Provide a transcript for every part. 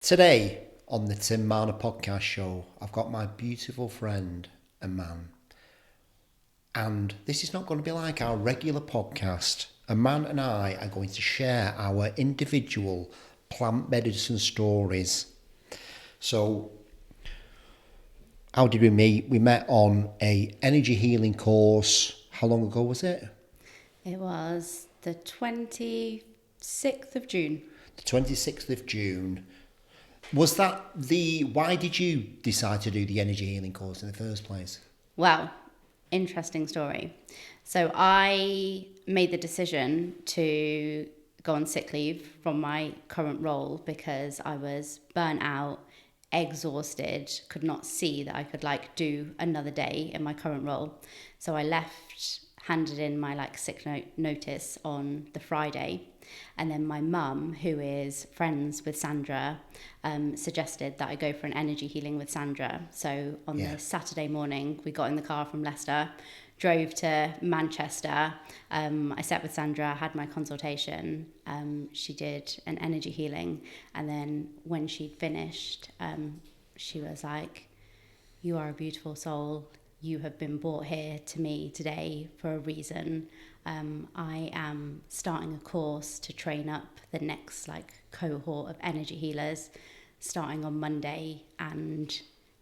Today on the Tim Marner podcast show, I've got my beautiful friend, Amman. And this is not going to be like our regular podcast. Amman and I are going to share our individual plant medicine stories. So, how did we meet? We met on a energy healing course. How long ago was it? It was the 26th of June. The 26th of June. Was that why did you decide to do the energy healing course in the first place? Well, interesting story. So I made the decision to go on sick leave from my current role because I was burnt out, exhausted, could not see that I could do another day in my current role. So I left, handed in my sick notice on the Friday. And then my mum, who is friends with Sandra, suggested that I go for an energy healing with Sandra. So on the Saturday morning, we got in the car from Leicester, drove to Manchester. I sat with Sandra, had my consultation. She did an energy healing. And then when she'd finished, she was like, "You are a beautiful soul. You have been brought here to me today for a reason. I am starting a course to train up the next cohort of energy healers starting on Monday, and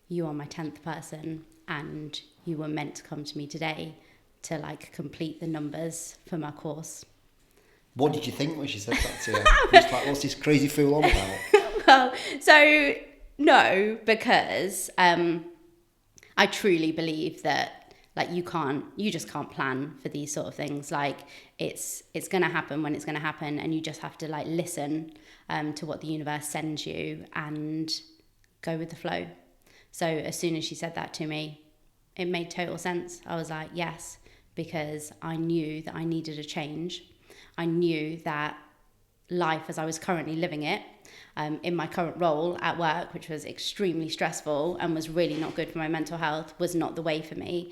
you are my 10th person, and you were meant to come to me today to complete the numbers for my course." What did you think when she said that to you? It's like, what's this crazy fool on about? Well, so no, because I truly believe that you just can't plan for these sort of things. It's going to happen when it's going to happen, and you just have to listen to what the universe sends you and go with the flow. So as soon as she said that to me, it made total sense. I was like, yes, because I knew that I needed a change. I knew that life as I was currently living it, in my current role at work, which was extremely stressful and was really not good for my mental health, was not the way for me.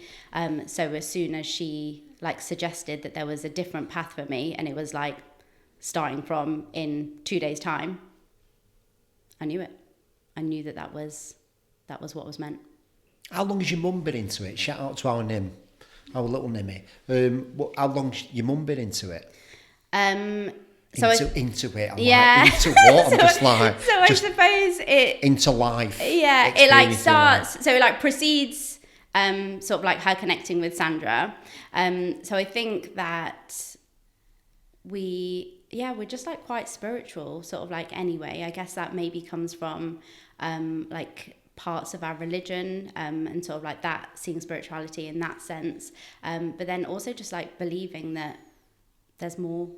So as soon as she suggested that there was a different path for me, and it was starting from in 2 days' time, I knew it. I knew that was what was meant. How long has your mum been into it? Shout out to our Nim, our little Nimmy. How long's your mum been into it? Into it. I'm into what? I'm I suppose it into life. Yeah, it starts. So it precedes sort of her connecting with Sandra. So I think that we're just quite spiritual, sort of anyway. I guess that maybe comes from parts of our religion, and sort of that, seeing spirituality in that sense. But then also just believing that there's more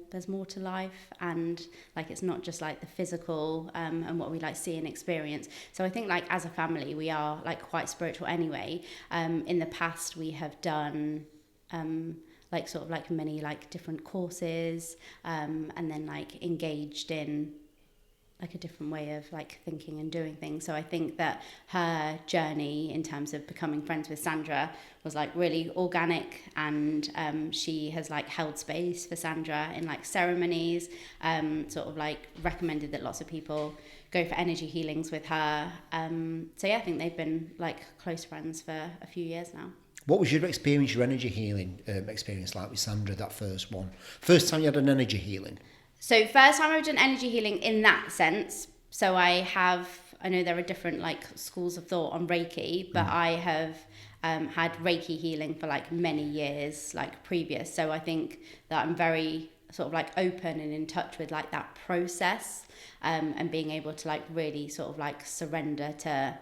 to life, and it's not just the physical and what we see and experience. So I think as a family we are quite spiritual anyway. In the past we have done sort of many different courses, and then engaged in a different way of thinking and doing things. So I think that her journey in terms of becoming friends with Sandra was really organic, and she has held space for Sandra in ceremonies, sort of recommended that lots of people go for energy healings with her. So yeah, I think they've been close friends for a few years now. What was your experience, your energy healing experience with Sandra, that first one? First time you had an energy healing? So first time I've done energy healing in that sense. So I know there are different schools of thought on Reiki, but I have had Reiki healing for many years previous. So I think that I'm very sort of open and in touch with that process, and being able to really sort of surrender to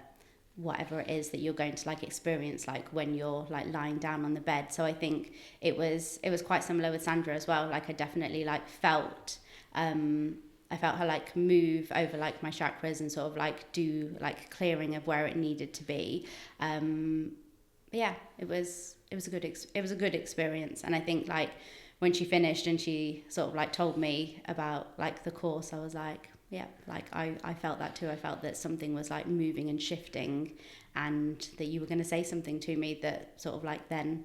whatever it is that you're going to experience when you're lying down on the bed. So I think it was quite similar with Sandra as well. I definitely felt I felt her move over my chakras and sort of do clearing of where it needed to be. Yeah, it was a good experience. And I think when she finished and she sort of told me about the course, I was yeah, I felt that too. I felt that something was moving and shifting, and that you were going to say something to me that sort of then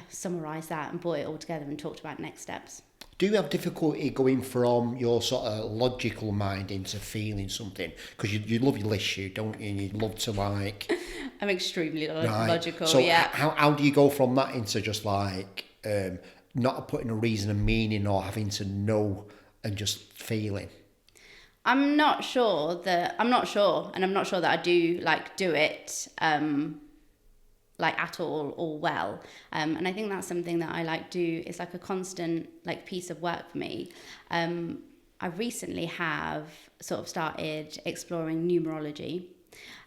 summarised that and brought it all together and talked about next steps. Do you have difficulty going from your sort of logical mind into feeling something? Because you love your list, don't you? And you'd love to like... I'm extremely Right. logical, So yeah. how do you go from that into just like not putting a reason and meaning or having to know and just feeling? I'm not sure, and I'm not sure that I do like do it like at all or well. And I think that's something that I like do. It's like a constant like piece of work for me. I recently have sort of started exploring numerology.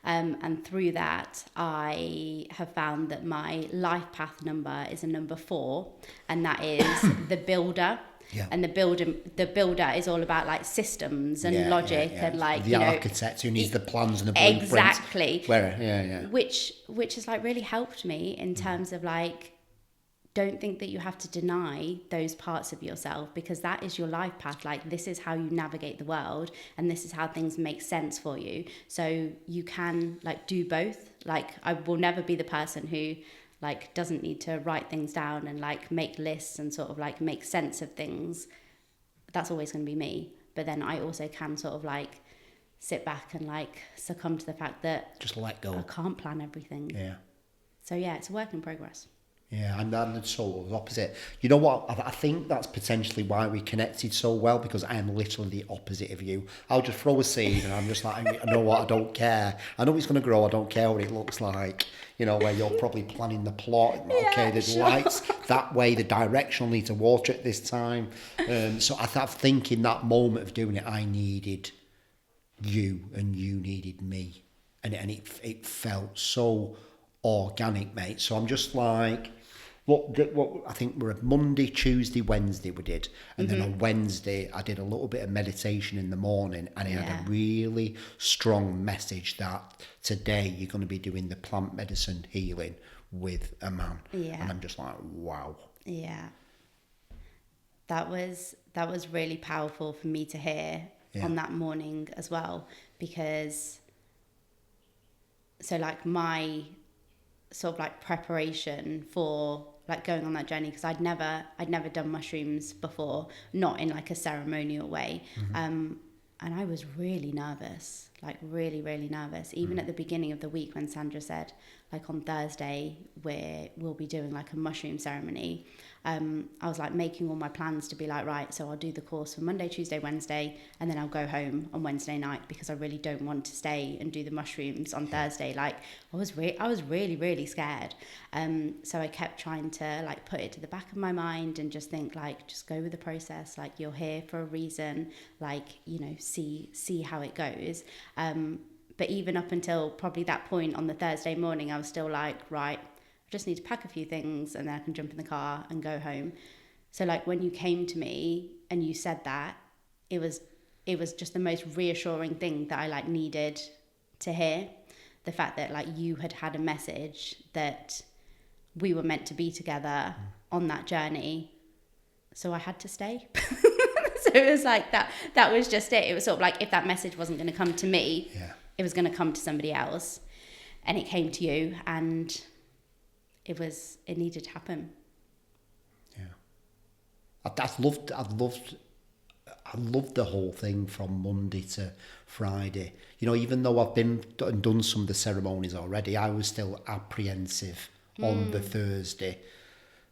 And through that, I have found that my life path number is a number 4, and that is the builder. Yeah. And the builder is all about like systems and logic and like the architect who needs the plans and the blueprints. Exactly. Where Which has like really helped me in terms of like, don't think that you have to deny those parts of yourself, because that is your life path. Like, this is how you navigate the world, and this is how things make sense for you. So you can like do both. Like, I will never be the person who like doesn't need to write things down and like make lists and sort of like make sense of things. That's always going to be me. But then I also can sort of like sit back and like succumb to the fact that just let go. I can't plan everything. Yeah. So yeah, it's a work in progress. Yeah, I'm the sort of opposite. You know what? I think that's potentially why we connected so well, because I am literally the opposite of you. I'll just throw a seed and I'm just like, I know what, I don't care. I know it's going to grow, I don't care what it looks like. You know, where you're probably planning the plot. Okay, there's lights that way, the direction, I'll need to water it this time. So I think in that moment of doing it, I needed you and you needed me. And it felt so organic, mate. So I'm just like... What I think we're a Monday, Tuesday, Wednesday we did. And then on Wednesday, I did a little bit of meditation in the morning, and it had a really strong message that today you're going to be doing the plant medicine healing with Amman. Yeah. And I'm just like, wow. Yeah. That was really powerful for me to hear on that morning as well, because so like my sort of like preparation for like going on that journey, because I'd never done mushrooms before, not in like a ceremonial way. And I was really nervous, like really, really nervous. Even at the beginning of the week when Sandra said, like on Thursday, we'll be doing like a mushroom ceremony. I was like making all my plans to be like, right, so I'll do the course for Monday, Tuesday, Wednesday, and then I'll go home on Wednesday night, because I really don't want to stay and do the mushrooms on Thursday. Like I was really, really scared. So I kept trying to like put it to the back of my mind and just think like, just go with the process. Like, you're here for a reason, like, you know, see how it goes. But even up until probably that point on the Thursday morning, I was still like, right, I just need to pack a few things and then I can jump in the car and go home. So like when you came to me and you said that, it was just the most reassuring thing that I like needed to hear. The fact that like you had a message that we were meant to be together on that journey. So I had to stay. So it was like that was just it. It was sort of like, if that message wasn't going to come to me, it was going to come to somebody else. And it came to you, and it needed to happen. Yeah. I loved the whole thing from Monday to Friday. You know, even though I've been and done some of the ceremonies already, I was still apprehensive on the Thursday.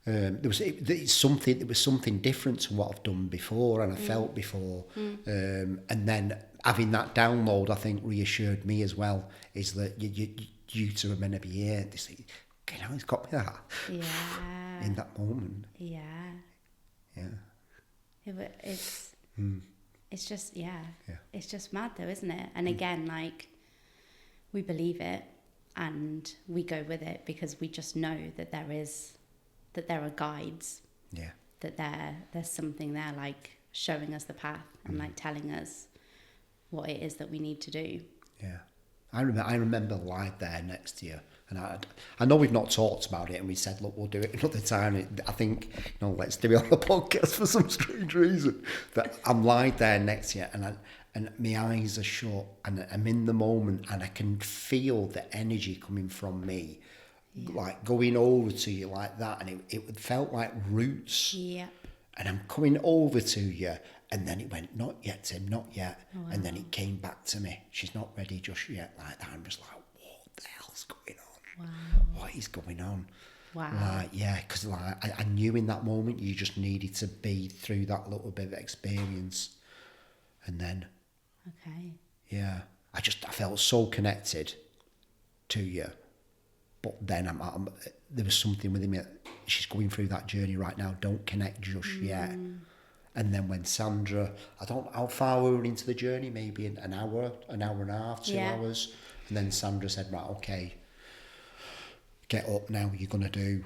There was something different to what I've done before and I felt before. And then having that download, I think, reassured me as well, is that you two are meant to be here. This, you know, it's got me that. Yeah. In that moment. Yeah. Yeah. It's just, it's just mad though, isn't it? And again, like, we believe it and we go with it because we just know that there are guides. Yeah. That there's something there, like, showing us the path and like telling us what it is that we need to do. Yeah. I remember live there next to you, and I know we've not talked about it, and we said, look, we'll do it another time. I think, you know, let's do it on the podcast for some strange reason. But I'm live there next to you, and my eyes are shut, and I'm in the moment, and I can feel the energy coming from me, like going over to you like that, and it felt like roots. Yeah. And I'm coming over to you. And then it went, not yet, Tim, not yet. Oh, wow. And then it came back to me. She's not ready just yet, like that. I'm just like, what the hell's going on? Wow. What is going on? Wow. Like, yeah, because like, I knew in that moment you just needed to be through that little bit of experience. And then, Okay. yeah, I felt so connected to you. But then there was something within me. She's going through that journey right now. Don't connect just yet. And then when Sandra, I don't know how far we were into the journey, maybe an hour and a half, 2 hours. And then Sandra said, right, okay, get up now. You're going to do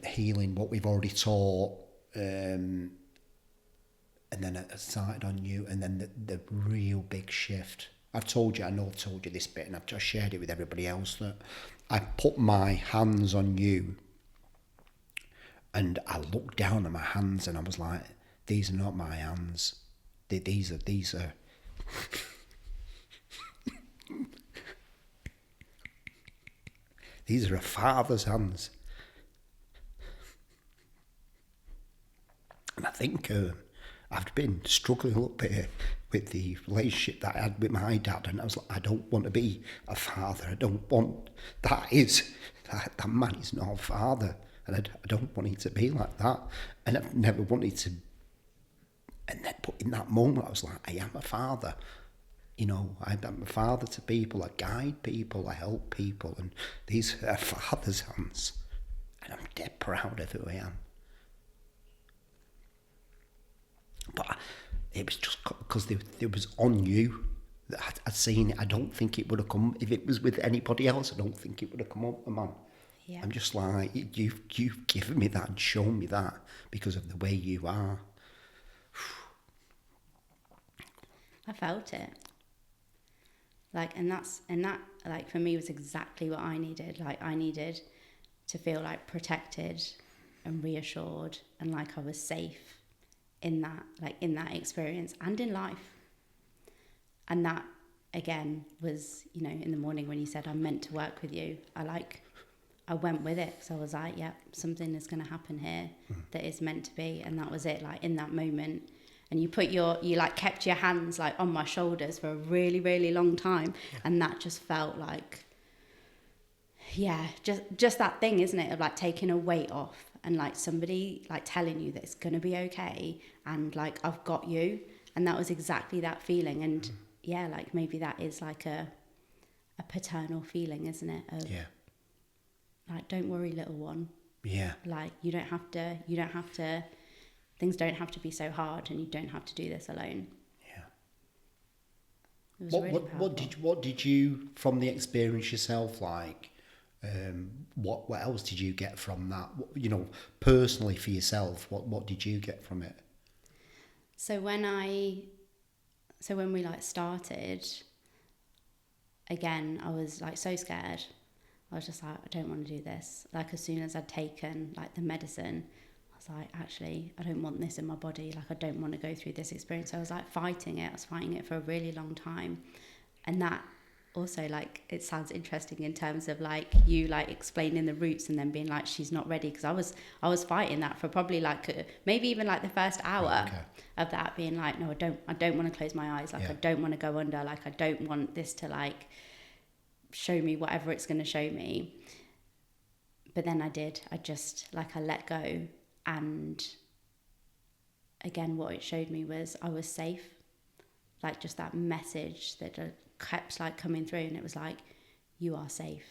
healing, what we've already taught. And then I started on you. And then the real big shift. I know I've told you this bit, and I've just shared it with everybody else, that I put my hands on you, and I looked down at my hands, and I was like, these are not my hands. These are these are a father's hands. And I think I've been struggling a little bit with the relationship that I had with my dad, and I was like, I don't want to be a father. I don't want that man is not a father, and I don't want it to be like that. And I've never wanted to. And then, but in that moment, I was like, I am a father. You know, I'm a father to people. I guide people. I help people, and these are father's hands, and I'm dead proud of who I am. But it was just because there was on you that I'd seen it. I don't think it would have come, if it was with anybody else, I don't think it would have come up, man. Yeah. I'm just like, you've given me that and shown me that because of the way you are. I felt it. Like, and that, like, for me was exactly what I needed. Like, I needed to feel like protected and reassured and like I was safe in that experience and in life. And that again was, you know, in the morning when you said I'm meant to work with you, I went with it. So I was like, yeah, something is going to happen here that is meant to be. And that was it. Like, in that moment, and you like kept your hands like on my shoulders for a really, really long time. Yeah. And that just felt like, yeah, just that thing, isn't it? Of like taking a weight off and like somebody like telling you that it's going to be okay. And like, I've got you. And that was exactly that feeling. And yeah, like maybe that is like a paternal feeling, isn't it? Of, yeah. Like, don't worry, little one. Yeah. Like, you don't have to, things don't have to be so hard, and you don't have to do this alone. Yeah. It was really powerful. What did you, from the experience yourself, like, what else did you get from that? You know, personally for yourself, what did you get from it? So when we like started, again, I was like so scared. I was just like, I don't want to do this. Like, as soon as I'd taken like the medicine, I was like, actually, I don't want this in my body. Like, I don't want to go through this experience. So I was like fighting it. I was fighting it for a really long time. And that also, like, it sounds interesting in terms of like you like explaining the roots and then being like, she's not ready. Because I was fighting that for probably like maybe even like the first hour of that, being like, no, I don't want to close my eyes. Like, I don't want to go under. Like, I don't want this to like show me whatever it's going to show me. But then I did. I let go. And again, what it showed me was I was safe. Like, just that message that kept like coming through, and it was like, you are safe.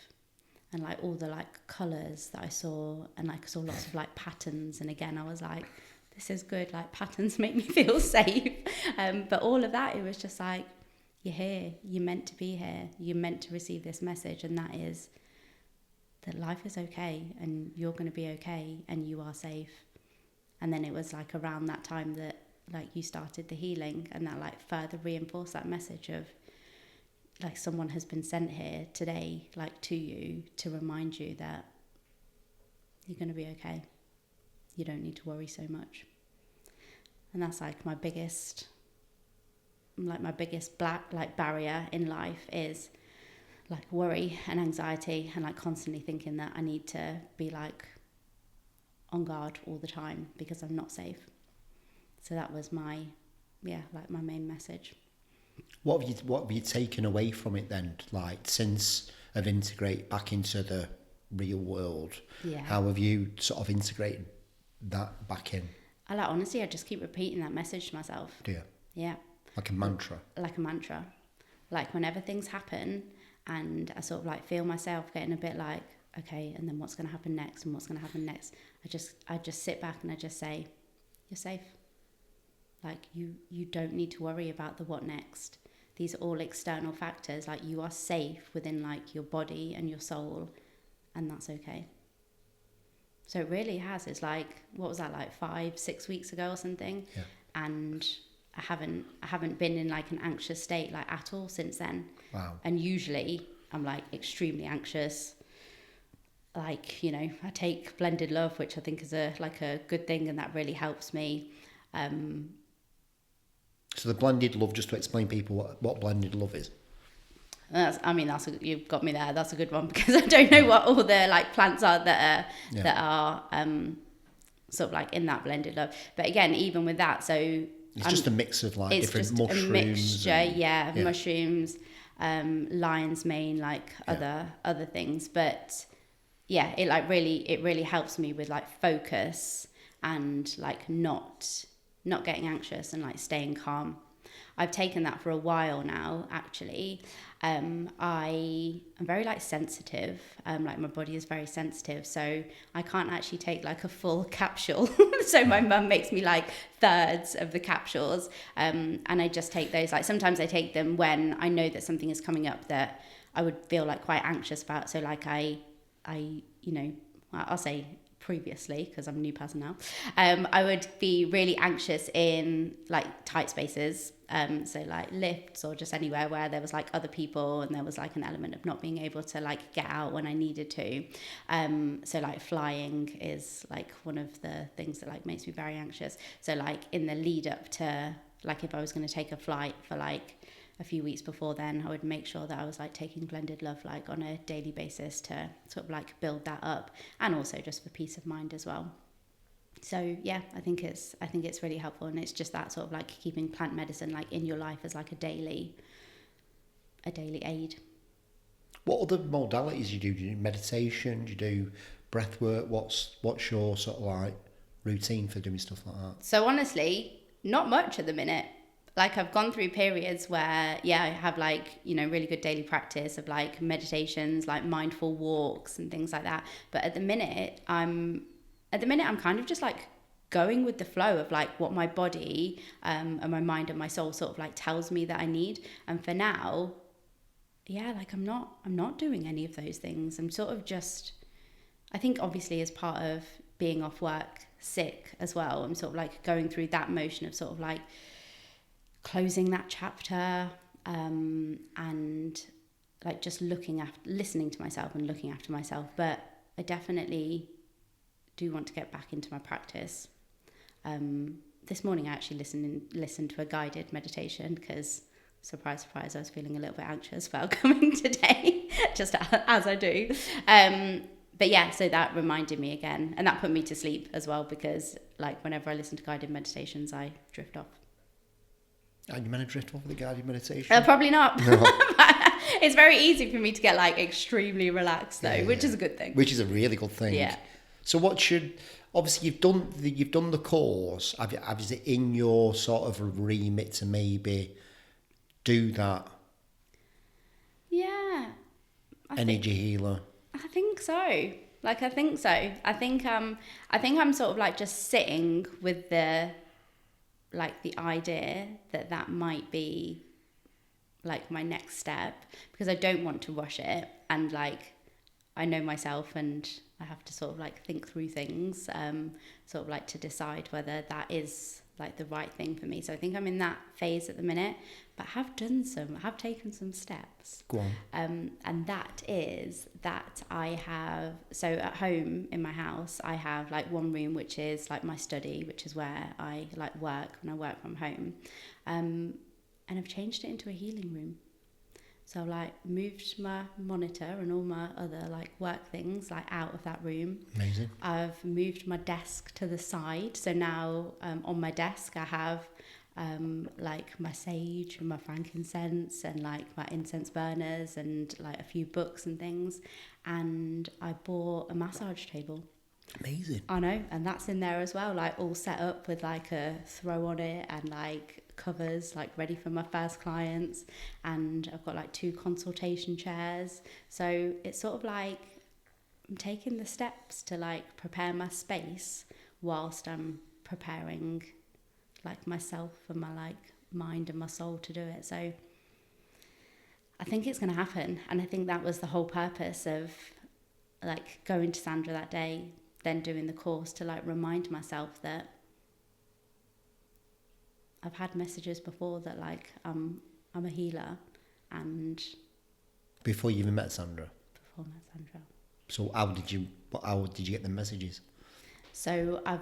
And like all the like colours that I saw, and like I saw lots of like patterns, and again I was like, this is good, like patterns make me feel safe. But all of that, it was just like, you're here, you're meant to be here, you're meant to receive this message, and that is that life is okay, and you're going to be okay, and you are safe. And then it was like around that time that like you started the healing, and that like further reinforced that message of like someone has been sent here today, like to you, to remind you that you're going to be okay. You don't need to worry so much. And that's like my biggest black like barrier in life is like worry and anxiety, and like constantly thinking that I need to be like on guard all the time because I'm not safe. So that was my main message. What have you taken away from it then? Like, since I've integrated back into the real world, how have you sort of integrated that back in? Honestly, I just keep repeating that message to myself. Do you? Yeah. Like a mantra? Like a mantra. Like whenever things happen and I sort of like feel myself getting a bit like, okay, and then what's going to happen next and what's going to happen next? I just sit back and I just say, you're safe. Like you don't need to worry about the what next. These are all external factors. Like you are safe within like your body and your soul, and that's okay. So it really has. It's like, what was that, like 5-6 weeks ago or something? Yeah. And I haven't been in like an anxious state like at all since then. Wow. And usually I'm like extremely anxious. Like, you know, I take blended love, which I think is a good thing, and that really helps me. So the blended love, just to explain people what blended love is. You've got me there. That's a good one, because I don't know what all the like plants are that are sort of like in that blended love. But again, even with that, so it's just a mix of like different mushrooms. A mixture, mushrooms, lion's mane, like other things. But yeah, it really helps me with like focus and like not getting anxious and like staying calm. I've taken that for a while now, actually. I am very like sensitive, like my body is very sensitive, so I can't actually take like a full capsule. So my mum makes me like thirds of the capsules, and I just take those. Like sometimes I take them when I know that something is coming up that I would feel like quite anxious about. So like I you know, I'll say previously, because I'm a new person now, I would be really anxious in like tight spaces, so like lifts or just anywhere where there was like other people and there was like an element of not being able to like get out when I needed to. So like flying is like one of the things that like makes me very anxious. So like in the lead up to, like if I was going to take a flight for like a few weeks before then, I would make sure that I was like taking blended love like on a daily basis to sort of like build that up, and also just for peace of mind as well. So yeah, I think it's really helpful, and it's just that sort of like keeping plant medicine like in your life as like a daily aid. What other modalities do you do? Do you do meditation? Do you do breath work? What's your sort of like routine for doing stuff like that? So honestly, not much at the minute. Like I've gone through periods where, I have like, you know, really good daily practice of like meditations, like mindful walks and things like that. But at the minute I'm kind of just like going with the flow of like what my body and my mind and my soul sort of like tells me that I need. And for now, like I'm not doing any of those things. I'm sort of just, I think obviously as part of being off work sick as well, I'm sort of like going through that motion of sort of like closing that chapter, and like just listening to myself and looking after myself. But I definitely do want to get back into my practice. This morning I actually listened to a guided meditation because, surprise, surprise, I was feeling a little bit anxious about coming today, just as I do. But yeah, so that reminded me again, and that put me to sleep as well, because like whenever I listen to guided meditations, I drift off. Are you meant to drift off with the guided meditation? Probably not. No. It's very easy for me to get like extremely relaxed though, which is a good thing. Which is a really good thing. Yeah. So obviously you've done the course. Is it in your sort of remit to maybe do that? Yeah. Energy healer. I think so. I think I'm sort of like just sitting with the idea that might be like my next step, because I don't want to rush it, and like I know myself and I have to sort of like think through things, sort of like to decide whether that is like the right thing for me. So I think I'm in that phase at the minute, but I have taken some steps. Go on. And that is that I have, so at home in my house, I have like one room which is like my study, which is where I like work when I work from home. And I've changed it into a healing room. So I like moved my monitor and all my other like work things like out of that room. Amazing. I've moved my desk to the side. So now on my desk I have like my sage and my frankincense and like my incense burners and like a few books and things. And I bought a massage table. Amazing. I know, and that's in there as well, like all set up with like a throw on it and like covers, like ready for my first clients. And I've got like 2 consultation chairs. So it's sort of like I'm taking the steps to like prepare my space whilst I'm preparing like myself and my like mind and my soul to do it. So I think it's going to happen. And I think that was the whole purpose of like going to Sandra that day, then doing the course, to like remind myself that I've had messages before that like I'm a healer. And Before you even met Sandra? before I met Sandra. So how did you get the messages? So I'm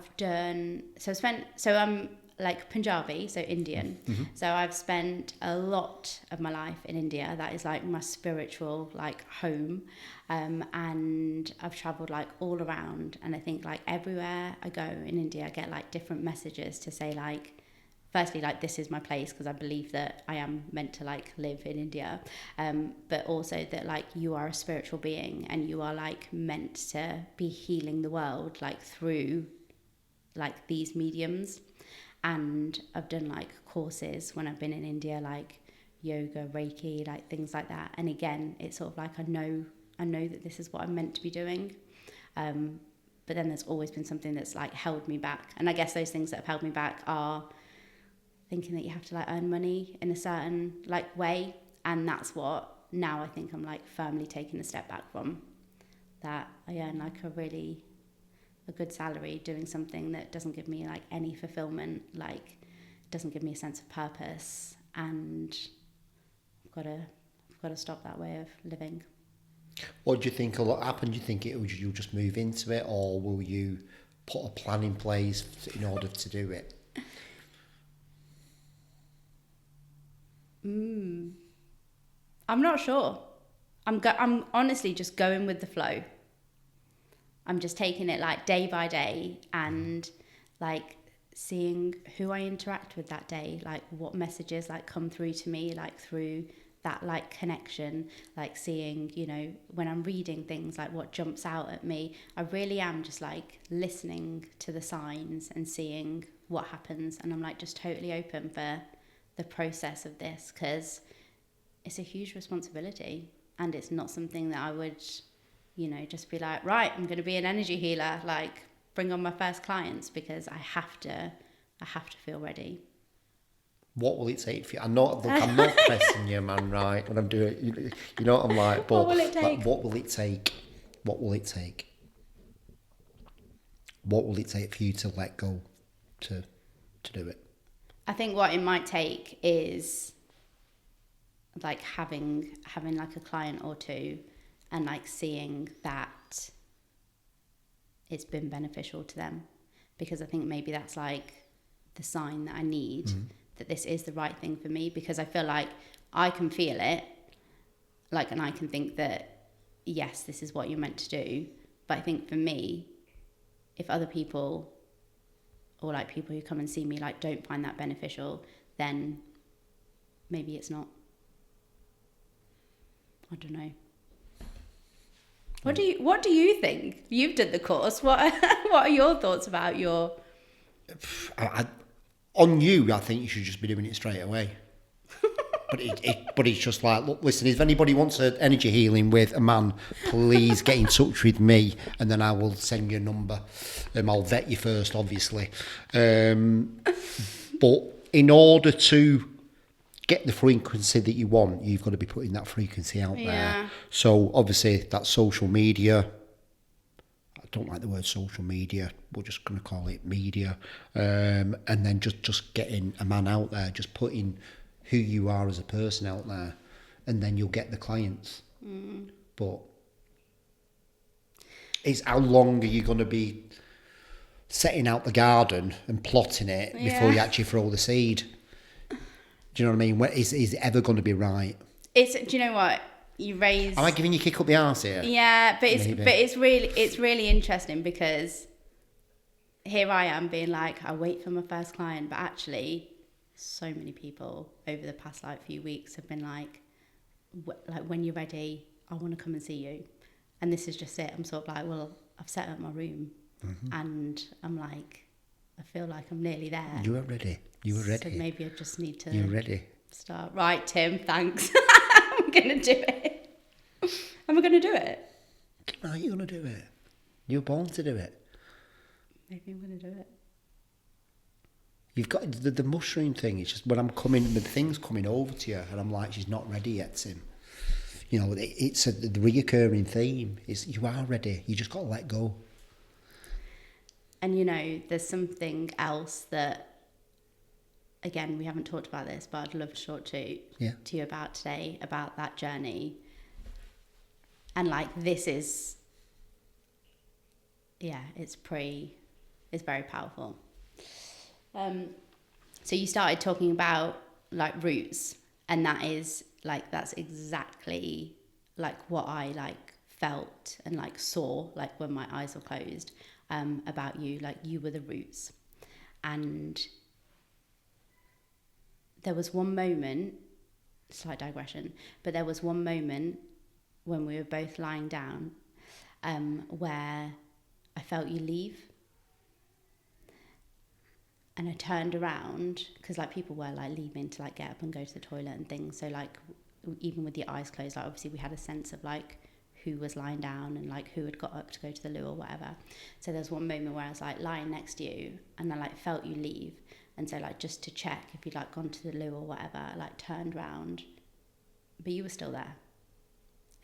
like Punjabi, so Indian. Mm-hmm. So I've spent a lot of my life in India. That is like my spiritual like home. And I've traveled like all around. And I think like everywhere I go in India, I get like different messages to say like, firstly, like this is my place because I believe that I am meant to like live in India, but also that like you are a spiritual being and you are like meant to be healing the world like through like these mediums. And I've done like courses when I've been in India, like yoga, Reiki, like things like that. And again, it's sort of like I know that this is what I'm meant to be doing. But then there's always been something that's like held me back. And I guess those things that have held me back are thinking that you have to like earn money in a certain like way. And that's what now I think I'm like firmly taking a step back from, that I earn like a good salary doing something that doesn't give me like any fulfillment, like doesn't give me a sense of purpose. And I've got to stop that way of living. What do you think will happen? Do you think you'll just move into it, or will you put a plan in place in order to do it? I'm not sure. I'm honestly just going with the flow. I'm just taking it like day by day and like seeing who I interact with that day, like what messages like come through to me, like through that like connection, like seeing, you know, when I'm reading things, like what jumps out at me. I really am just like listening to the signs and seeing what happens. And I'm like just totally open for the process of this, because it's a huge responsibility and it's not something that I would, you know, just be like, right, I'm going to be an energy healer, like bring on my first clients, because I have to feel ready. What will it take for you? I'm not pressing you, man, right? When I'm doing it, you know what I'm like, but what will it take? Like, what will it take? What will it take? What will it take for you to let go to do it? I think what it might take is like having like a client or two and like seeing that it's been beneficial to them, because I think maybe that's like the sign that I need, that this is the right thing for me, because I feel like I can feel it, like, and I can think that yes, this is what you're meant to do. But I think for me, if other people or like people who come and see me like don't find that beneficial, then maybe it's not. I don't know. What do you think? You've done the course. What are your thoughts about your? On you, I think you should just be doing it straight away. But it's just like, look, listen, if anybody wants an energy healing with Amman, please get in touch with me, and then I will send you a number. I'll vet you first, obviously. But in order to get the frequency that you want, you've got to be putting that frequency out there. So obviously that's social media. I don't like the word social media. We're just going to call it media. And then just getting Amman out there, just putting who you are as a person out there, and then you'll get the clients. But it's how long are you going to be setting out the garden and plotting it before you actually throw the seed? Do you know what I mean? Is it ever going to be right? Do you know what? You raise... Am I giving you a kick up the arse here? Yeah, but Maybe. it's really interesting because here I am being like, I wait for my first client, but actually so many people over the past like few weeks have been like when you're ready, I want to come and see you. And this is just it. I'm sort of like, well, I've set up my room and I'm like, I feel like I'm nearly there. You were ready. You were ready. So maybe I just need to... You're ready. Start. Right, Tim, thanks. I'm going to do it. Am I going to do it? Are you going to do it? You were born to do it. Maybe I'm going to do it. You've got the mushroom thing. It's just when I'm coming, the thing's coming over to you, and I'm like, she's not ready yet, Tim. You know, it's the reoccurring theme. Is you are ready. You just got to let go. And you know, there's something else that, again, we haven't talked about this, but I'd love to talk to you about today, about that journey. And like, this is, it's very powerful. So you started talking about like roots, and that is like, that's exactly like what I like felt and like saw, like when my eyes were closed, about you, like you were the roots. And there was one moment, slight digression, but there was one moment when we were both lying down, where I felt you leave. And I turned around, because like people were like leaving to like get up and go to the toilet and things. So like, even with your eyes closed, like obviously we had a sense of like who was lying down and like who had got up to go to the loo or whatever. So there's one moment where I was like lying next to you and I like felt you leave. And so like, just to check if you'd like gone to the loo or whatever, I like turned round, but you were still there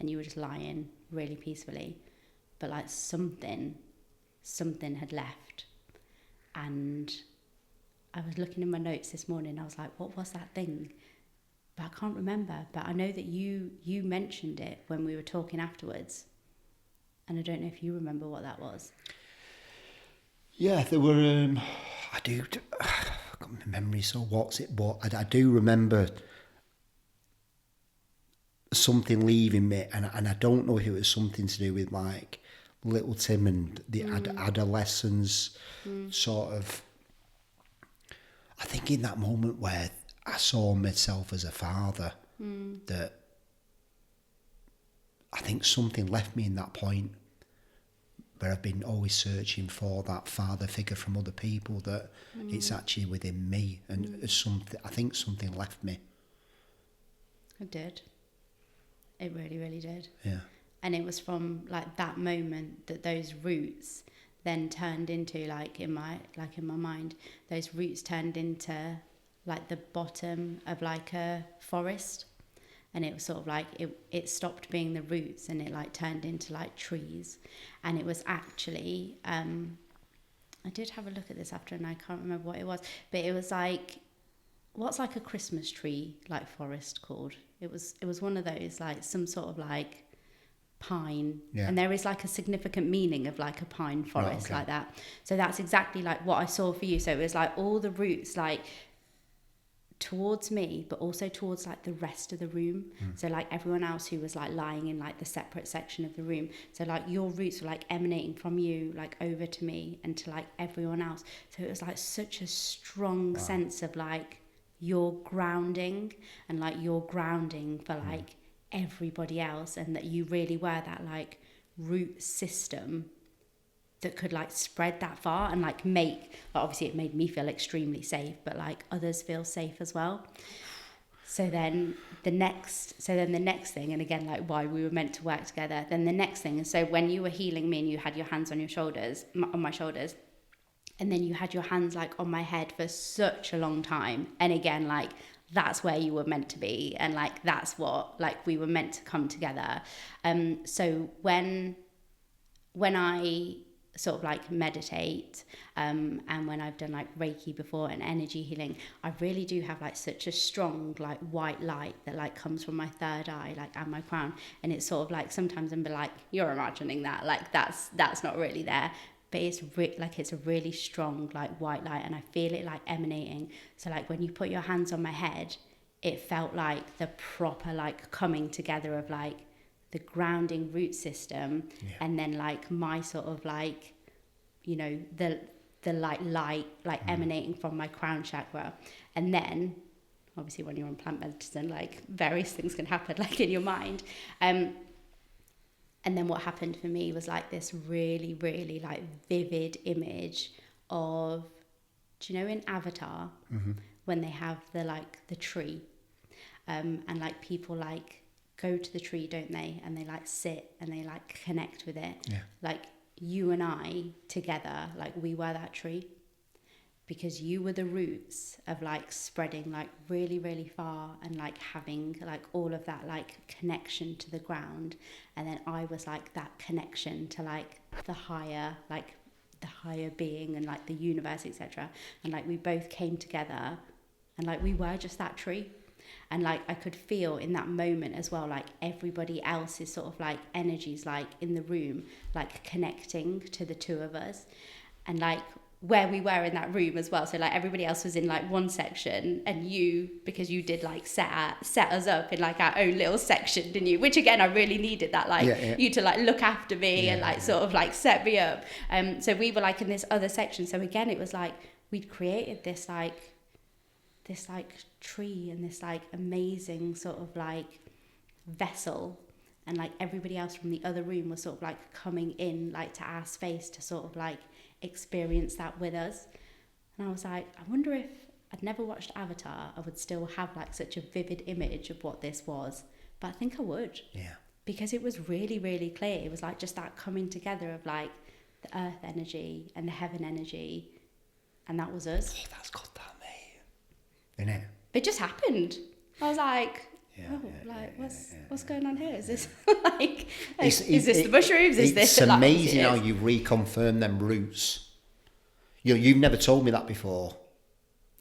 and you were just lying really peacefully. But like something had left. And I was looking in my notes this morning. I was like, what was that thing? But I can't remember. But I know that you mentioned it when we were talking afterwards. And I don't know if you remember what that was. Yeah, there were, I do, I've got my memory, so what's it, but I do remember something leaving me, and I don't know if it was something to do with like little Tim and the adolescence sort of. I think in that moment where I saw myself as a father, that I think something left me in that point where I've been always searching for that father figure from other people, that it's actually within me, and something, I think something left me. It did. It really, really did. Yeah. And it was from like that moment that those roots then turned into like in my mind, those roots turned into like the bottom of like a forest. And it was sort of like, it stopped being the roots and it like turned into like trees. And it was actually, I did have a look at this after and I can't remember what it was, but it was like, what's like a Christmas tree like forest called? It was one of those, like some sort of like pine. Yeah. And there is like a significant meaning of like a pine forest, like that. So that's exactly like what I saw for you. So it was like all the roots like towards me, but also towards like the rest of the room. So like everyone else who was like lying in like the separate section of the room. So like your roots were like emanating from you like over to me and to like everyone else. So it was like such a strong sense of like your grounding and like your grounding for like everybody else, and that you really were that like root system that could like spread that far and like make, like obviously it made me feel extremely safe, but like others feel safe as well. So then the next thing, and again like why we were meant to work together, then the next thing is, so when you were healing me and you had your hands on your shoulders, on my shoulders, and then you had your hands like on my head for such a long time, and again like that's where you were meant to be, and like that's what like we were meant to come together. So when I sort of like meditate, and when I've done like Reiki before and energy healing, I really do have like such a strong like white light that like comes from my third eye, like and my crown, and it's sort of like sometimes I'm like, you're imagining that, like that's not really there, but it's like it's a really strong like white light, and I feel it like emanating. So like when you put your hands on my head, it felt like the proper like coming together of like the grounding root system, and then like my sort of like, you know, the light like emanating from my crown chakra. And then obviously when you're on plant medicine, like various things can happen like in your mind. And then what happened for me was like this really, really like vivid image of, do you know in Avatar, when they have the tree, and like people like go to the tree, don't they? And they like sit and they like connect with it. Yeah. Like you and I together, like we were that tree, because you were the roots of like spreading like really, really far and like having like all of that like connection to the ground. And then I was like that connection to like the higher being and like the universe, etc. And like we both came together and like we were just that tree. And like I could feel in that moment as well, like everybody else's sort of like energies like in the room, like connecting to the two of us. And like where we were in that room as well, so like everybody else was in like one section, and you, because you did like set us up in like our own little section, didn't you? Which again, I really needed that, like you to like look after me and like sort of like set me up. So we were like in this other section. So again, it was like we'd created this like tree and this like amazing sort of like vessel, and like everybody else from the other room was sort of like coming in like to our space to sort of like experience that with us. And I was like, I wonder if I'd never watched Avatar, I would still have like such a vivid image of what this was. But I think I would, because it was really, really clear. It was like just that coming together of like the earth energy and the heaven energy, and that was us. Oh, that's got that, mate. Innit? It just happened. I was like, what's going on here? Is this like, is this the mushrooms? Is this? It's amazing how you reconfirm them roots. You've never told me that before.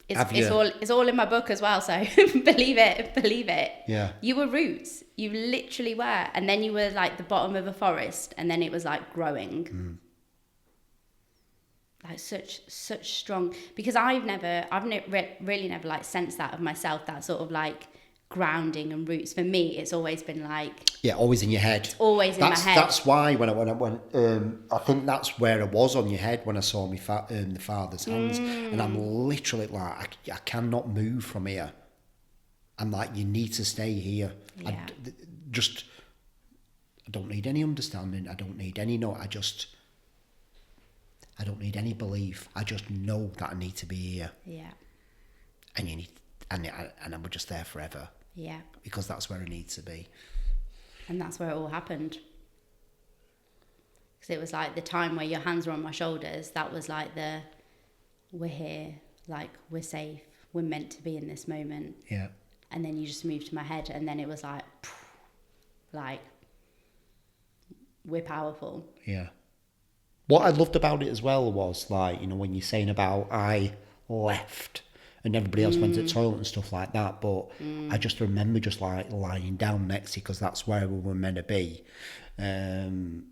It's all in my book as well. So believe it. Yeah. You were roots. You literally were, and then you were like the bottom of a forest, and then it was like growing. Like such strong, because I've really never like sensed that of myself, that sort of like grounding and roots. For me, it's always been like always in your head. It's always in my head. That's why when I think that's where I was on your head when I saw the father's hands, and I'm literally like I cannot move from here. I'm like, you need to stay here. Yeah. I don't need any understanding. I don't need any I don't need any belief. I just know that I need to be here. Yeah. And you need, and I'm just there forever. Yeah. Because that's where I need to be. And that's where it all happened. Because it was like the time where your hands were on my shoulders. That was like we're here, like we're safe, we're meant to be in this moment. Yeah. And then you just moved to my head, and then it was like we're powerful. Yeah. What I loved about it as well was like, when you're saying about I left and everybody else went to the toilet and stuff like that, but I just remember just like lying down next to you because that's where we were meant to be. And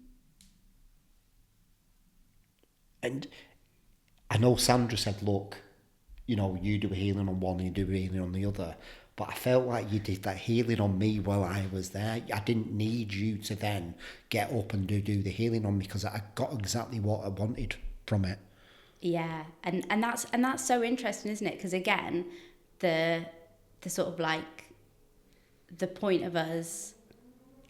I know Sandra said, look, you do a healing on one, you do a healing on the other. But I felt like you did that healing on me while I was there. I didn't need you to then get up and do the healing on me, because I got exactly what I wanted from it. Yeah, and that's so interesting, isn't it? Because again, the sort of like the point of us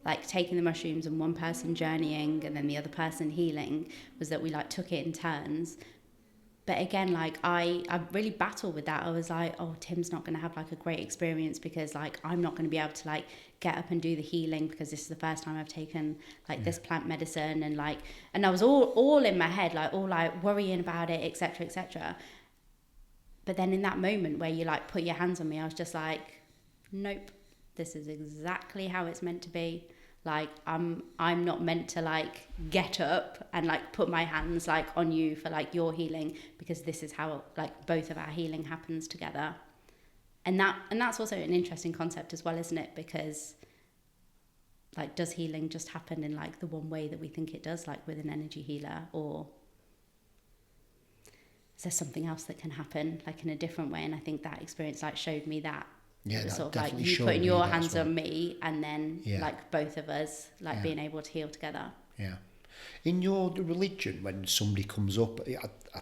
like taking the mushrooms and one person journeying and then the other person healing was that we like took it in turns. But again, like I really battled with that. I was like, oh, Tim's not going to have like a great experience because like I'm not going to be able to like get up and do the healing because this is the first time I've taken like this plant medicine, and I was all in my head, like all like worrying about it, etc., etc. But then in that moment where you like put your hands on me, I was just like, nope, this is exactly how it's meant to be. Like I'm not meant to like get up and like put my hands like on you for like your healing, because this is how like both of our healing happens together. And that's also an interesting concept as well, isn't it? Because like, does healing just happen in like the one way that we think it does, like with an energy healer, or is there something else that can happen like in a different way? And I think that experience like showed me that. Yeah, it was that sort of like definitely you showed putting me your that as hands well. on me, and then Yeah. like both of us like Yeah. being able to heal together. Yeah. In your religion, when somebody comes up,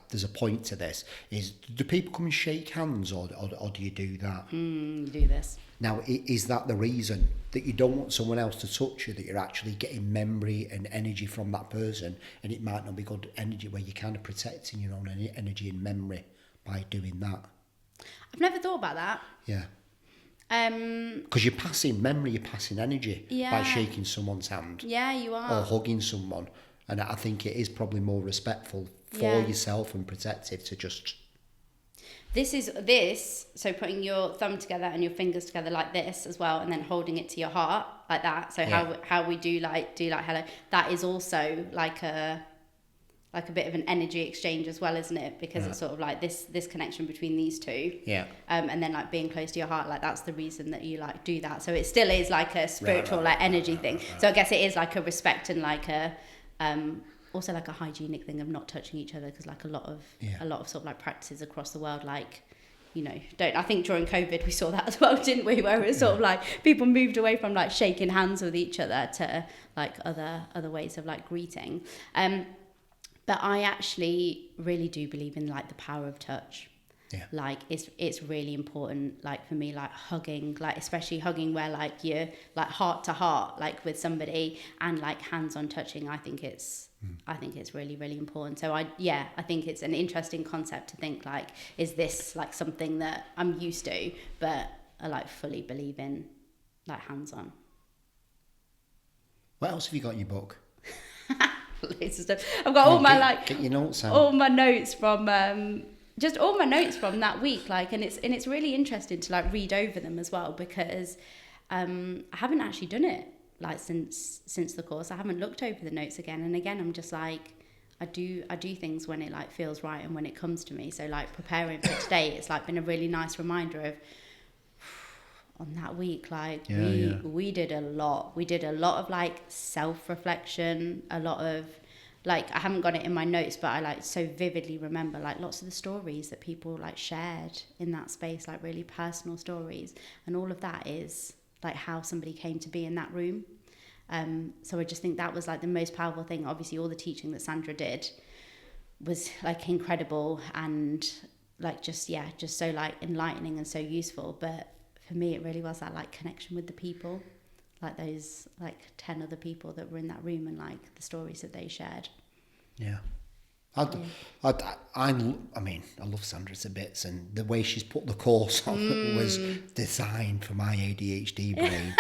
there's a point to this, is do people come and shake hands or do you do that? You do this. Now, is that the reason that you don't want someone else to touch you, that you're actually getting memory and energy from that person, and it might not be good energy where you're kind of protecting your own energy and memory by doing that? I've never thought about that. Yeah. Because you're passing memory, you're passing energy by shaking someone's hand. Yeah, you Or are. hugging someone. And I think it is probably more respectful for yourself and protective to just... So putting your thumb together and your fingers together like this as well, and then holding it to your heart like that. So how we do like hello, that is also like a bit of an energy exchange as well, isn't it? Because it's sort of like this connection between these two. Yeah. And then like being close to your heart, like that's the reason that you like do that. So it still is like a spiritual like energy thing. So I guess it is like a respect and like a also like a hygienic thing of not touching each other, because like a lot of sort of like practices across the world, like, you know, I think during COVID we saw that as well, didn't we, where it was sort of like people moved away from like shaking hands with each other to like other ways of like greeting. But I actually really do believe in like the power of touch. Yeah. Like it's really important, like for me, like hugging, like especially hugging where like you're like heart to heart, like with somebody, and like hands on touching. I think it's really, really important. So I think it's an interesting concept to think like, is this like something that I'm used to, but I like fully believe in like hands on. What else have you got in your book? Loads of stuff. I've got all my like get your notes out. all my notes from just all my notes from that week, like, and it's really interesting to like read over them as well, because I haven't actually done it like since the course. I haven't looked over the notes again and again. I'm just like, I do things when it like feels right and when it comes to me. So like preparing for today, it's like been a really nice reminder of on that week, like we did a lot. We did a lot of like self-reflection, a lot of like, I haven't got it in my notes, but I like so vividly remember like lots of the stories that people like shared in that space, like really personal stories, and all of that is like how somebody came to be in that room. So I just think that was like the most powerful thing. Obviously all the teaching that Sandra did was like incredible and like just so like enlightening and so useful, but for me it really was that like connection with the people, like those like 10 other people that were in that room and like the stories that they shared. Yeah. I mean, I love Sandra to bits, and the way she's put the course on was designed for my ADHD brain.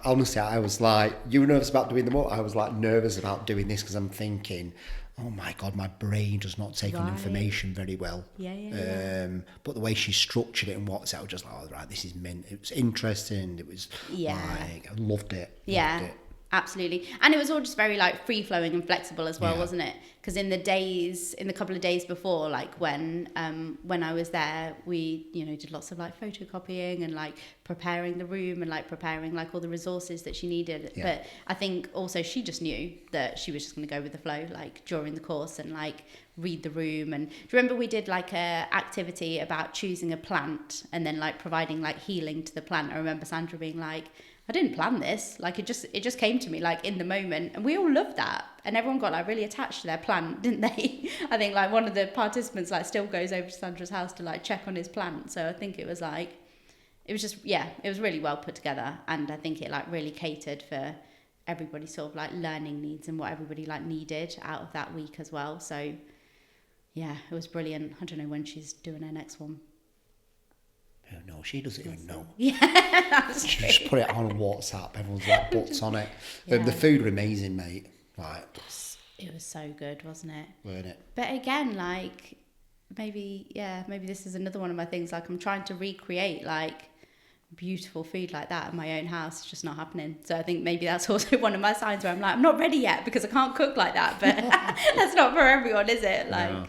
Honestly, I was like, you were nervous about doing the book. I was like nervous about doing this because I'm thinking, oh my God, my brain does not take on information very well. But the way she structured it and what's it, I was just like, oh, right, this is mint. It was interesting. It was like, I loved it. Yeah. Loved it. Absolutely. And it was all just very like free flowing and flexible as well, wasn't it? Because in the couple of days before, like when I was there, we, you know, did lots of like photocopying and like preparing the room and like preparing like all the resources that she needed. But I think also she just knew that she was just going to go with the flow, like during the course, and like read the room. And do you remember we did like a activity about choosing a plant and then like providing like healing to the plant? I remember Sandra being like, I didn't plan this, like it just came to me like in the moment, and we all loved that, and everyone got like really attached to their plant, didn't they? I think like one of the participants like still goes over to Sandra's house to like check on his plant. So I think it was like, it was just, it was really well put together, and I think it like really catered for everybody's sort of like learning needs and what everybody like needed out of that week as well. So yeah, it was brilliant. I don't know when she's doing her next one. Oh, no, she doesn't even know. Yeah, that's she true. just put it on WhatsApp. Everyone's like butts on it. The food were amazing, mate. Like, it was so good, wasn't it? Weren't it? But again, like maybe this is another one of my things. Like I'm trying to recreate like beautiful food like that in my own house. It's just not happening. So I think maybe that's also one of my signs where I'm like, I'm not ready yet because I can't cook like that. But that's not for everyone, is it? Like. No.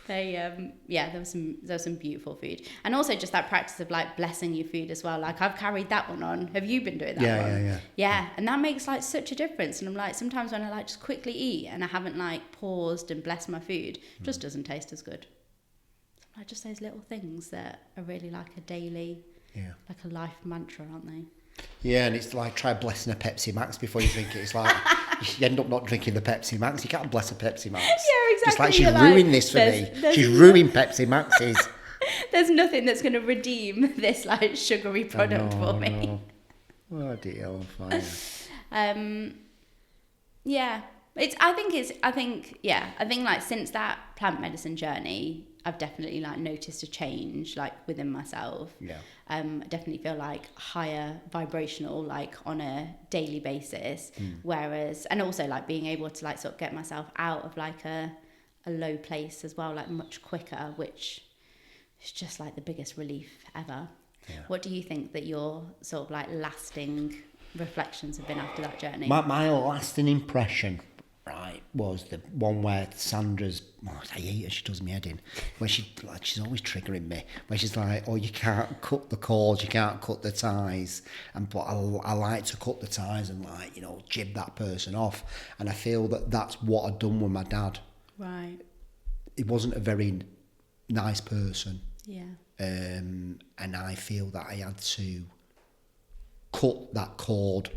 There was some beautiful food, and also just that practice of like blessing your food as well. Like I've carried that one on. Have you been doing that one? Yeah, and that makes like such a difference. And I'm like, sometimes when I like just quickly eat and I haven't like paused and blessed my food, it just doesn't taste as good. So like just those little things that are really like a daily Yeah. like a life mantra, aren't they? Yeah, and it's like try blessing a Pepsi Max before you drink it. It's like you end up not drinking the Pepsi Max. You can't bless a Pepsi Max. Yeah, exactly. It's like she's ruined this for me. She's ruined Pepsi Maxes. There's nothing that's going to redeem this like sugary product for me. Oh dear, fire. Yeah, I think like since that plant medicine journey, I've definitely like noticed a change like within myself. Yeah. I definitely feel like higher vibrational like on a daily basis. Whereas, and also like being able to like sort of get myself out of like a low place as well, like much quicker, which is just like the biggest relief ever. Yeah. What do you think that your sort of like lasting reflections have been after that journey? My lasting impression, right, was the one where Sandra's, I hate her, she does me head in, where she's always triggering me, where she's like, oh, you can't cut the cords, you can't cut the ties, but I like to cut the ties and like, you know, jib that person off, and I feel that that's what I'd done with my dad. Right. He wasn't a very nice person. Yeah. And I feel that I had to cut that cord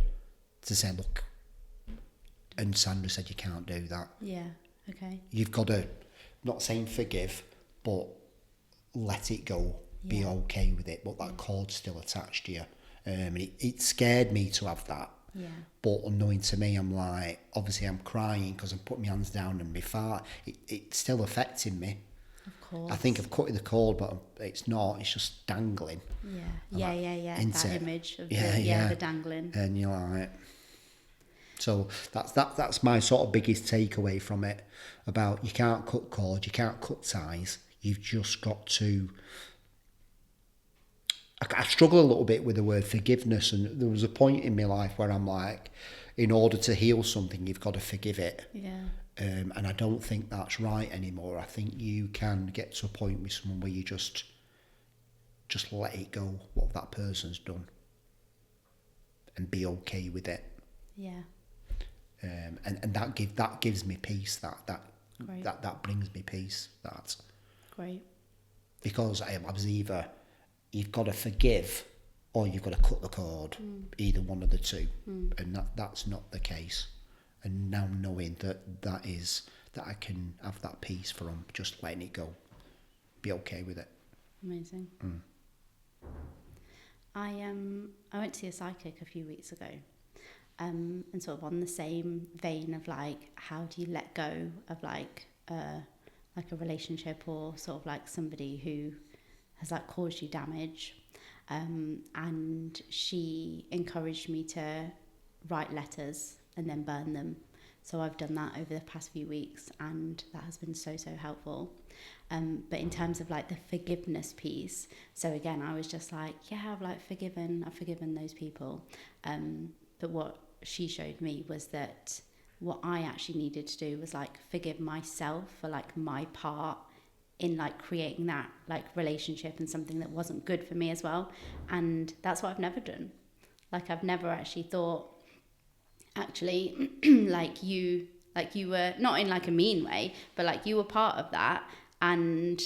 to say, look, and Sandra said you can't do that. Yeah, okay. You've got to, not saying forgive, but let it go, be okay with it, but that cord's still attached to you. And it scared me to have that. Yeah. But unknowing to me, I'm like, obviously I'm crying because I'm putting my hands down and my fart, it's still affecting me. Of course. I think I've cut the cord, but it's not. It's just dangling. Yeah. That image of the dangling. And you're like, so that's my sort of biggest takeaway from it. About you can't cut cords, you can't cut ties. You've just got to. I struggle a little bit with the word forgiveness, and there was a point in my life where I'm like, in order to heal something, you've got to forgive it. Yeah. And I don't think that's right anymore. I think you can get to a point with someone where you just let it go, what that person's done, and be okay with it. Yeah. And that gives me peace. That brings me peace. That. Great. Because I was either you've got to forgive or you've got to cut the cord. Either one of the two, and that's not the case. And now knowing that I can have that peace from just letting it go, be okay with it. Amazing. I went to see a psychic a few weeks ago, and sort of on the same vein of like, how do you let go of like a relationship or sort of like somebody who has like caused you damage, and she encouraged me to write letters and then burn them. So I've done that over the past few weeks, and that has been so helpful. But in terms of like the forgiveness piece, so again, I was just like, yeah, I've forgiven those people. But what she showed me was that what I actually needed to do was like forgive myself for like my part in like creating that like relationship and something that wasn't good for me as well. And that's what I've never done. Like I've never actually thought, actually, like you were not in like a mean way, but like you were part of that, and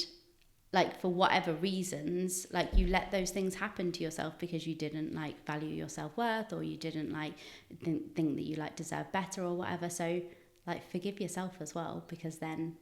like for whatever reasons, like you let those things happen to yourself because you didn't like value your self-worth, or you didn't like think that you like deserve better or whatever. So like forgive yourself as well, because then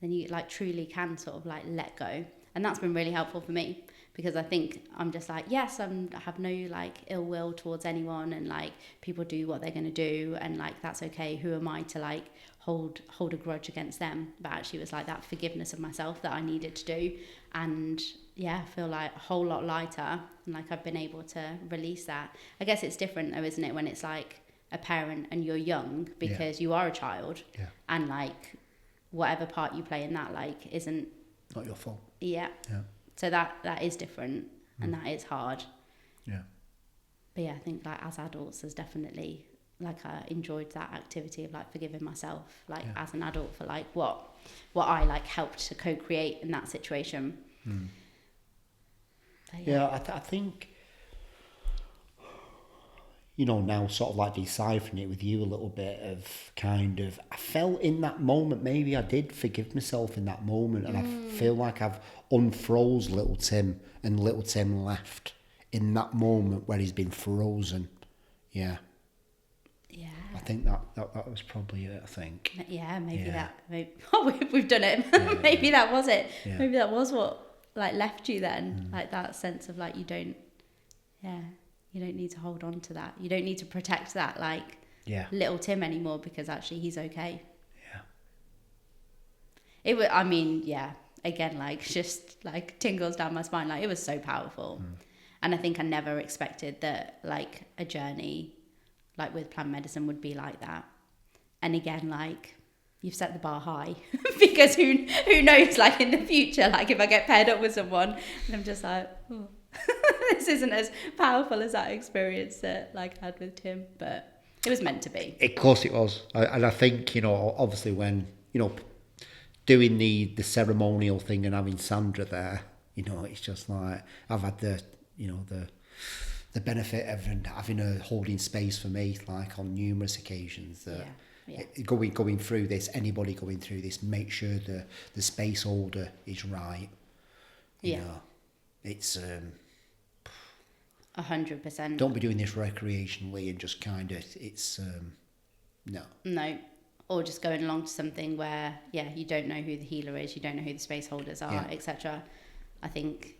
you like truly can sort of like let go. And that's been really helpful for me, because I think I'm just like, yes, I have no like ill will towards anyone, and like people do what they're going to do, and like that's okay. Who am I to like hold a grudge against them? But actually it was like that forgiveness of myself that I needed to do. And yeah, I feel like a whole lot lighter, and like I've been able to release that. I guess it's different though, isn't it, when it's like a parent and you're young, because you are a child, and like whatever part you play in that like isn't not your fault. Yeah. So that is different, and that is hard. Yeah. But yeah, I think like as adults, there's definitely like I enjoyed that activity of like forgiving myself, like as an adult, for like what I like helped to co-create in that situation. I think now sort of like deciphering it with you a little bit of kind of, I felt in that moment, maybe I did forgive myself in that moment, and I feel like I've unfroze little Tim, and little Tim left in that moment where he's been frozen. Yeah. Yeah. I think that was probably it, I think. Yeah, maybe Yeah. we've done it. Yeah, Maybe that was it. Yeah. Maybe that was what like left you then, like that sense of like you don't need to hold on to that. You don't need to protect that like little Tim anymore, because actually he's okay. Yeah. It was, I mean, yeah, again, like just like tingles down my spine. Like it was so powerful. And I think I never expected that like a journey like with plant medicine would be like that. And again, like you've set the bar high because who knows, like in the future, like if I get paired up with someone and I'm just like, oh, this isn't as powerful as that experience that like I had with Tim, but it was meant to be. Of course it was. And I think, obviously when, doing the ceremonial thing and having Sandra there, it's just like, I've had the benefit of having her holding space for me, like on numerous occasions. That going through this, anybody going through this, make sure the space holder is right. You know, it's 100%. Don't be doing this recreationally and just kind of, it's no. Or just going along to something where you don't know who the healer is, you don't know who the space holders are, etc. I think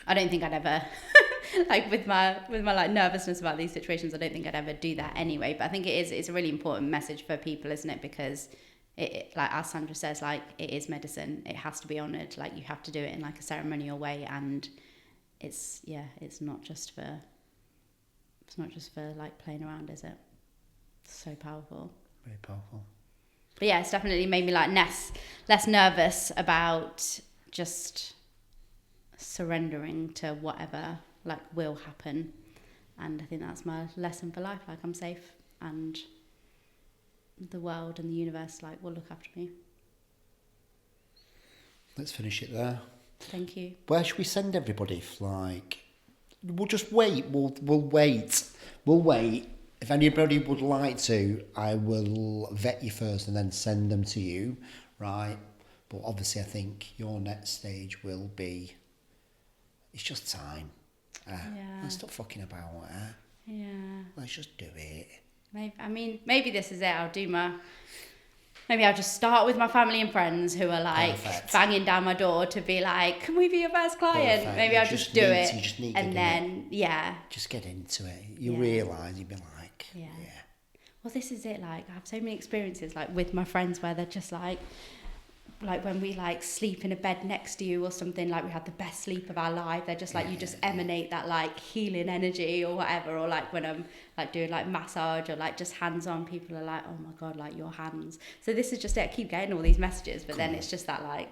I don't think I'd ever like with my like nervousness about these situations, I don't think I'd ever do that anyway. But I think it's a really important message for people, isn't it? Because it like as Sandra says, like it is medicine. It has to be honoured. Like you have to do it in like a ceremonial way, and it's not just for like playing around, is it? It's so powerful. Very powerful. But yeah, it's definitely made me like less nervous about just surrendering to whatever like will happen. And I think that's my lesson for life. Like I'm safe, and the world and the universe like will look after me. Let's finish it there. Thank you. Where should we send everybody? We'll just wait. We'll wait. We'll wait. If anybody would like to, I will vet you first and then send them to you, right? But obviously, I think your next stage will be. It's just time. Let's stop fucking about it. Yeah. Let's just do it. Maybe this is it. Maybe I'll just start with my family and friends who are like banging down my door to be like, can we be your first client? Perfect. Maybe I'll just do it. You just need and then, just get into it. You realise, you'd be like, yeah. Well, this is it. Like, I have so many experiences like with my friends where they're just like when we like sleep in a bed next to you or something, like we had the best sleep of our life. They're just like, you just emanate that like healing energy or whatever. Or like when I'm like doing like massage or like just hands on, people are like, oh my God, like your hands. So this is just it. I keep getting all these messages, but then it's just that like,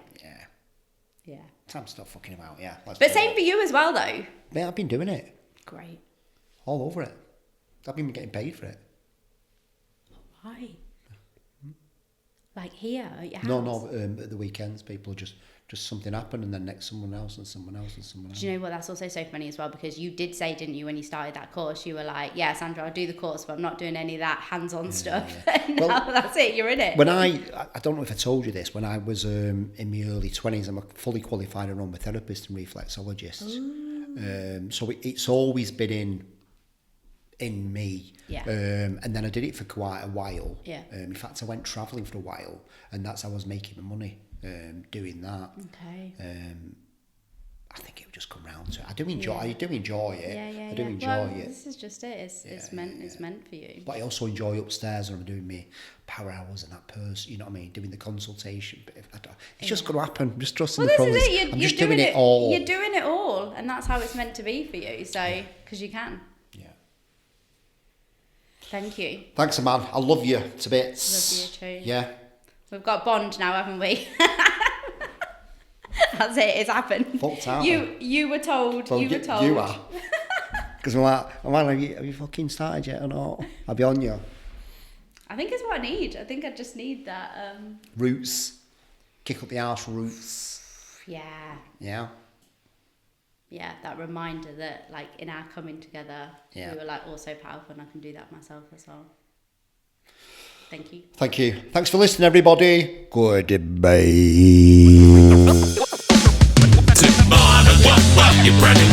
time to stop fucking about, But same for you as well though. Yeah, I've been doing it. Great. All over it. I've been getting paid for it. Why? Like here at your house? No, at the weekends, people just something happened and then next someone else and someone else and someone else. Do you know what? That's also so funny as well, because you did say, didn't you, when you started that course, you were like, yeah, Sandra, I'll do the course, but I'm not doing any of that hands-on stuff. And now that's it, you're in it. When I don't know if I told you this, when I was in my early 20s, I'm a fully qualified aromatherapist and reflexologist. So it's always been in me. And then I did it for quite a while. In fact, I went travelling for a while, and that's how I was making my money, doing that. Okay. I think it would just come round to it. I do enjoy it. I do enjoy it. This is just it. It's meant for you. But I also enjoy upstairs when I'm doing my power hours and that person, you know what I mean, doing the consultation. But it's just going to happen. I'm just trusting the process. I'm just doing it all. You're doing it all, and that's how it's meant to be for you. So, because you can. Thank you. Thanks, Amman. I love you to bits. Love you too. Yeah. We've got a bond now, haven't we? That's it. It's happened. Fucked out. You were told. Well, you were told. You are. Because I'm like, have you fucking started yet or not? I'll be on you. I think it's what I need. I think I just need that. Roots. Kick up the arse roots. Yeah. Yeah. that reminder that like in our coming together, Yeah. we were like all so powerful, and I can do that myself as well. Thank you. Thank you. Thanks for listening, everybody. Goodbye. Tim Marner, what, you ready?